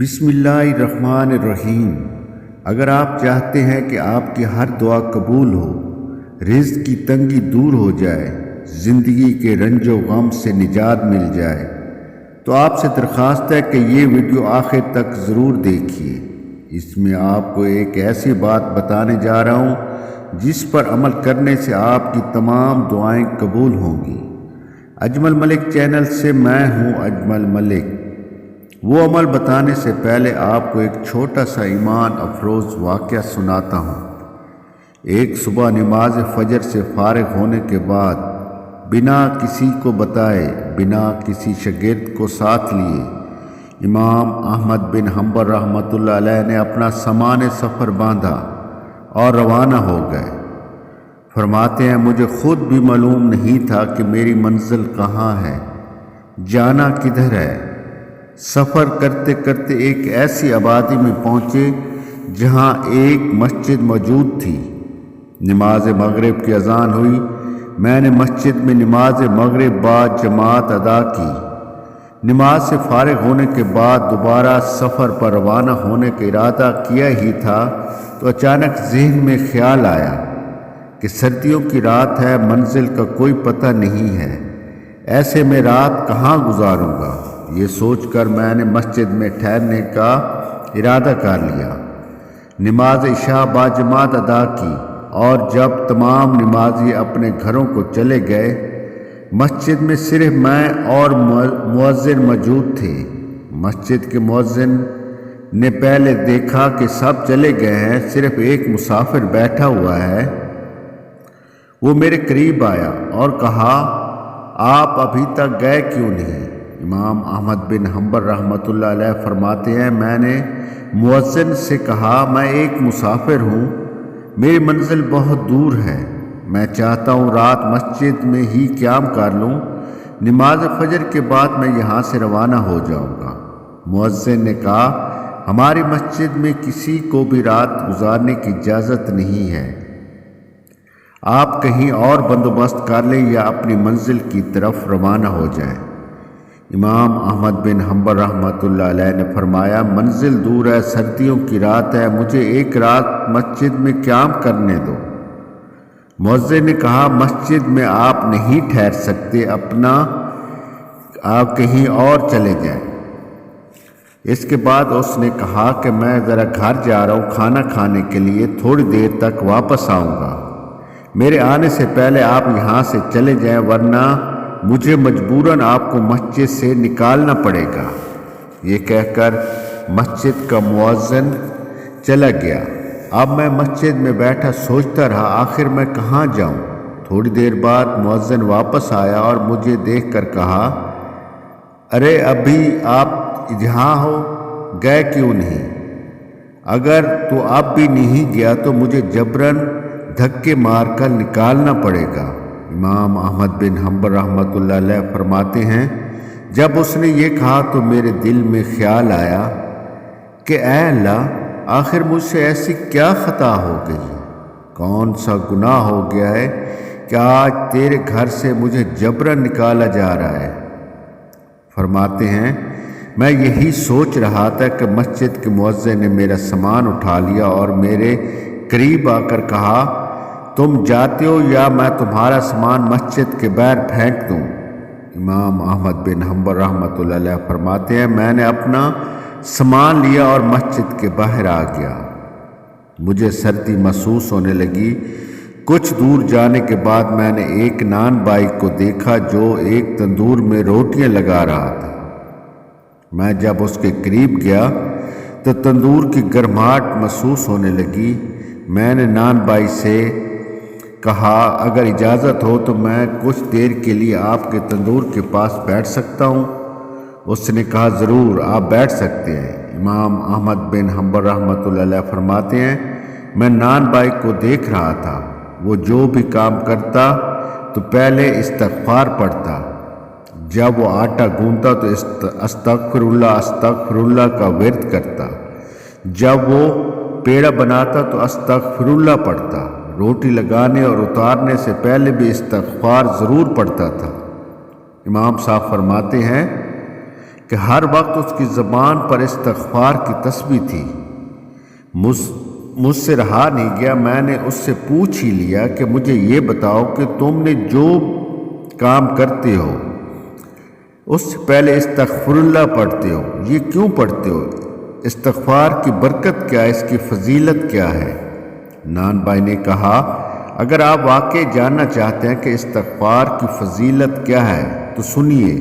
بسم اللہ الرحمن الرحیم۔ اگر آپ چاہتے ہیں کہ آپ کی ہر دعا قبول ہو، رزق کی تنگی دور ہو جائے، زندگی کے رنج و غم سے نجات مل جائے، تو آپ سے درخواست ہے کہ یہ ویڈیو آخر تک ضرور دیکھیے۔ اس میں آپ کو ایک ایسی بات بتانے جا رہا ہوں جس پر عمل کرنے سے آپ کی تمام دعائیں قبول ہوں گی۔ اجمل ملک چینل سے میں ہوں اجمل ملک۔ وہ عمل بتانے سے پہلے آپ کو ایک چھوٹا سا ایمان افروز واقعہ سناتا ہوں۔ ایک صبح نماز فجر سے فارغ ہونے کے بعد بنا کسی کو بتائے، بنا کسی شاگرد کو ساتھ لیے، امام احمد بن حنبل رحمۃ اللہ علیہ نے اپنا سامان سفر باندھا اور روانہ ہو گئے۔ فرماتے ہیں مجھے خود بھی معلوم نہیں تھا کہ میری منزل کہاں ہے، جانا کدھر ہے۔ سفر کرتے کرتے ایک ایسی آبادی میں پہنچے جہاں ایک مسجد موجود تھی۔ نماز مغرب کی اذان ہوئی۔ میں نے مسجد میں نماز مغرب با جماعت ادا کی۔ نماز سے فارغ ہونے کے بعد دوبارہ سفر پر روانہ ہونے کا ارادہ کیا ہی تھا تو اچانک ذہن میں خیال آیا کہ سردیوں کی رات ہے، منزل کا کوئی پتہ نہیں ہے، ایسے میں رات کہاں گزاروں گا۔ یہ سوچ کر میں نے مسجد میں ٹھہرنے کا ارادہ کر لیا۔ نماز عشاء با جماعت ادا کی اور جب تمام نمازی اپنے گھروں کو چلے گئے، مسجد میں صرف میں اور مؤذن موجود تھے۔ مسجد کے مؤذن نے پہلے دیکھا کہ سب چلے گئے ہیں، صرف ایک مسافر بیٹھا ہوا ہے۔ وہ میرے قریب آیا اور کہا، آپ ابھی تک گئے کیوں نہیں؟ امام احمد بن حنبل رحمۃ اللہ علیہ فرماتے ہیں میں نے مؤذن سے کہا، میں ایک مسافر ہوں، میری منزل بہت دور ہے، میں چاہتا ہوں رات مسجد میں ہی قیام کر لوں، نماز فجر کے بعد میں یہاں سے روانہ ہو جاؤں گا۔ مؤذن نے کہا، ہماری مسجد میں کسی کو بھی رات گزارنے کی اجازت نہیں ہے، آپ کہیں اور بندوبست کر لیں یا اپنی منزل کی طرف روانہ ہو جائیں۔ امام احمد بن حنبل رحمۃ اللہ علیہ نے فرمایا، منزل دور ہے، سردیوں کی رات ہے، مجھے ایک رات مسجد میں قیام کرنے دو۔ مؤذن نے کہا، مسجد میں آپ نہیں ٹھہر سکتے، آپ کہیں اور چلے جائیں۔ اس کے بعد اس نے کہا کہ میں ذرا گھر جا رہا ہوں کھانا کھانے کے لیے، تھوڑی دیر تک واپس آؤں گا، میرے آنے سے پہلے آپ یہاں سے چلے جائیں ورنہ مجھے مجبوراً آپ کو مسجد سے نکالنا پڑے گا۔ یہ کہہ کر مسجد کا مؤذن چلا گیا۔ اب میں مسجد میں بیٹھا سوچتا رہا آخر میں کہاں جاؤں۔ تھوڑی دیر بعد مؤذن واپس آیا اور مجھے دیکھ کر کہا، ارے ابھی آپ یہاں ہو، گئے کیوں نہیں؟ اگر تو اب بھی نہیں گیا تو مجھے جبراً دھکے مار کر نکالنا پڑے گا۔ امام احمد بن حنبل رحمۃ اللہ علیہ فرماتے ہیں جب اس نے یہ کہا تو میرے دل میں خیال آیا کہ اے اللہ، آخر مجھ سے ایسی کیا خطا ہو گئی ہے، کون سا گناہ ہو گیا ہے کہ آج تیرے گھر سے مجھے جبراً نکالا جا رہا ہے۔ فرماتے ہیں میں یہی سوچ رہا تھا کہ مسجد کے مؤذن نے میرا سامان اٹھا لیا اور میرے قریب آ کر کہا، تم جاتے ہو یا میں تمہارا سامان مسجد کے باہر پھینک دوں؟ امام احمد بن حنبل رحمۃ اللہ علیہ فرماتے ہیں میں نے اپنا سامان لیا اور مسجد کے باہر آ گیا۔ مجھے سردی محسوس ہونے لگی۔ کچھ دور جانے کے بعد میں نے ایک نان بائی کو دیکھا جو ایک تندور میں روٹیاں لگا رہا تھا۔ میں جب اس کے قریب گیا تو تندور کی گرماہٹ محسوس ہونے لگی۔ میں نے نان بائی سے کہا، اگر اجازت ہو تو میں کچھ دیر کے لیے آپ کے تندور کے پاس بیٹھ سکتا ہوں؟ اس نے کہا، ضرور آپ بیٹھ سکتے ہیں۔ امام احمد بن حنبل رحمۃ اللہ علیہ فرماتے ہیں میں نان بائی کو دیکھ رہا تھا، وہ جو بھی کام کرتا تو پہلے استغفار پڑھتا، جب وہ آٹا گوندتا تو استغفر اللہ کا ورد کرتا، جب وہ پیڑا بناتا تو استغفر اللہ پڑھتا، روٹی لگانے اور اتارنے سے پہلے بھی استغفار ضرور پڑھتا تھا۔ امام صاحب فرماتے ہیں کہ ہر وقت اس کی زبان پر استغفار کی تسبیح تھی۔ مجھ سے رہا نہیں گیا، میں نے اس سے پوچھ ہی لیا کہ مجھے یہ بتاؤ کہ تم نے جو کام کرتے ہو اس سے پہلے استغفر اللہ پڑھتے ہو، یہ کیوں پڑھتے ہو؟ استغفار کی برکت کیا ہے، اس کی فضیلت کیا ہے؟ نان بھائی نے کہا اگر آپ واقعی جاننا چاہتے ہیں کہ استغفار کی فضیلت کیا ہے تو سنیے۔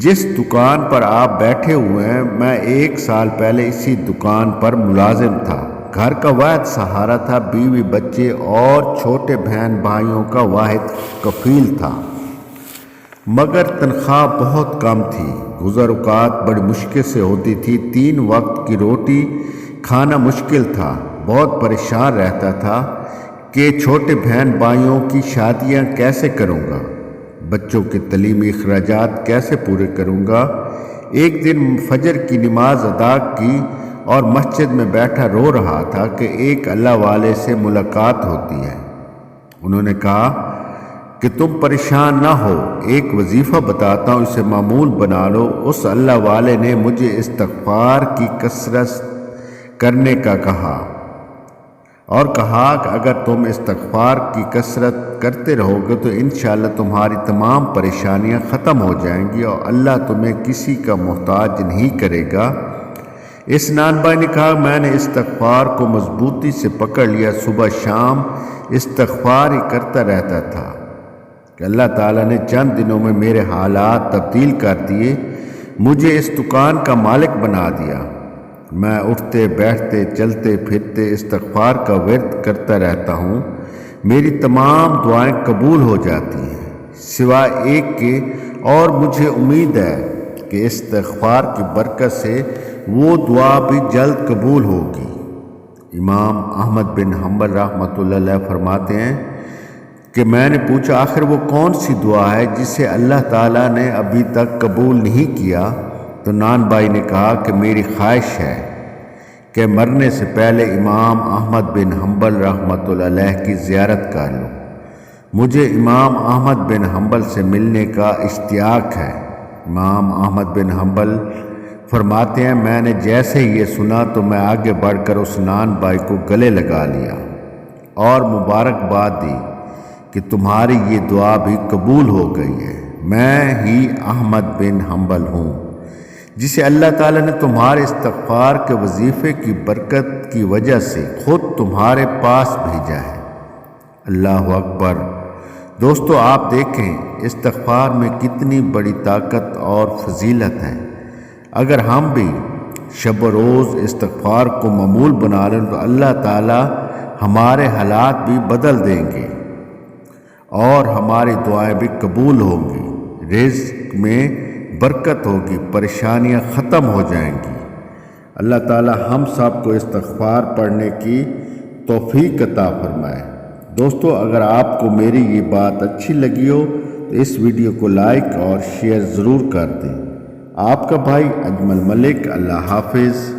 جس دکان پر آپ بیٹھے ہوئے ہیں، میں 1 سال پہلے اسی دکان پر ملازم تھا۔ گھر کا واحد سہارا تھا، بیوی بچے اور چھوٹے بہن بھائیوں کا واحد کفیل تھا، مگر تنخواہ بہت کم تھی۔ گزر اوقات بڑی مشکل سے ہوتی تھی، 3 وقت کی روٹی کھانا مشکل تھا۔ بہت پریشان رہتا تھا کہ چھوٹے بہن بھائیوں کی شادیاں کیسے کروں گا، بچوں کے تعلیمی اخراجات کیسے پورے کروں گا۔ ایک دن فجر کی نماز ادا کی اور مسجد میں بیٹھا رو رہا تھا کہ ایک اللہ والے سے ملاقات ہوتی ہے۔ انہوں نے کہا کہ تم پریشان نہ ہو، ایک وظیفہ بتاتا ہوں، اسے معمول بنا لو۔ اس اللہ والے نے مجھے استغفار کی کثرت کرنے کا کہا اور کہا کہ اگر تم استغفار کی کثرت کرتے رہو گے تو انشاءاللہ تمہاری تمام پریشانیاں ختم ہو جائیں گی اور اللہ تمہیں کسی کا محتاج نہیں کرے گا۔ اس نان بھائی نے کہا میں نے استغفار کو مضبوطی سے پکڑ لیا، صبح شام استغفار ہی کرتا رہتا تھا کہ اللہ تعالیٰ نے چند دنوں میں میرے حالات تبدیل کر دیے، مجھے اس دکان کا مالک بنا دیا۔ میں اٹھتے بیٹھتے چلتے پھرتے استغفار کا ورد کرتا رہتا ہوں، میری تمام دعائیں قبول ہو جاتی ہیں سوائے ایک کے، اور مجھے امید ہے کہ استغفار کی برکت سے وہ دعا بھی جلد قبول ہوگی۔ امام احمد بن حنبل رحمۃ اللہ علیہ فرماتے ہیں کہ میں نے پوچھا آخر وہ کون سی دعا ہے جسے اللہ تعالیٰ نے ابھی تک قبول نہیں کیا؟ تو نان بھائی نے کہا کہ میری خواہش ہے کہ مرنے سے پہلے امام احمد بن حنبل رحمۃ اللہ علیہ کی زیارت کر لوں، مجھے امام احمد بن حنبل سے ملنے کا اشتیاق ہے۔ امام احمد بن حنبل فرماتے ہیں میں نے جیسے ہی یہ سنا تو میں آگے بڑھ کر اس نان بھائی کو گلے لگا لیا اور مبارکباد دی کہ تمہاری یہ دعا بھی قبول ہو گئی ہے، میں ہی احمد بن حنبل ہوں جسے اللہ تعالیٰ نے تمہارے استغفار کے وظیفے کی برکت کی وجہ سے خود تمہارے پاس بھیجا ہے۔ اللہ اکبر۔ دوستو آپ دیکھیں استغفار میں کتنی بڑی طاقت اور فضیلت ہے۔ اگر ہم بھی شب و روز استغفار کو معمول بنا لیں تو اللہ تعالیٰ ہمارے حالات بھی بدل دیں گے اور ہماری دعائیں بھی قبول ہوں گی، رزق میں برکت ہوگی، پریشانیاں ختم ہو جائیں گی۔ اللہ تعالیٰ ہم سب کو استغفار پڑھنے کی توفیق عطا فرمائے۔ دوستو اگر آپ کو میری یہ بات اچھی لگی ہو تو اس ویڈیو کو لائک اور شیئر ضرور کر دیں۔ آپ کا بھائی اجمل ملک، اللہ حافظ۔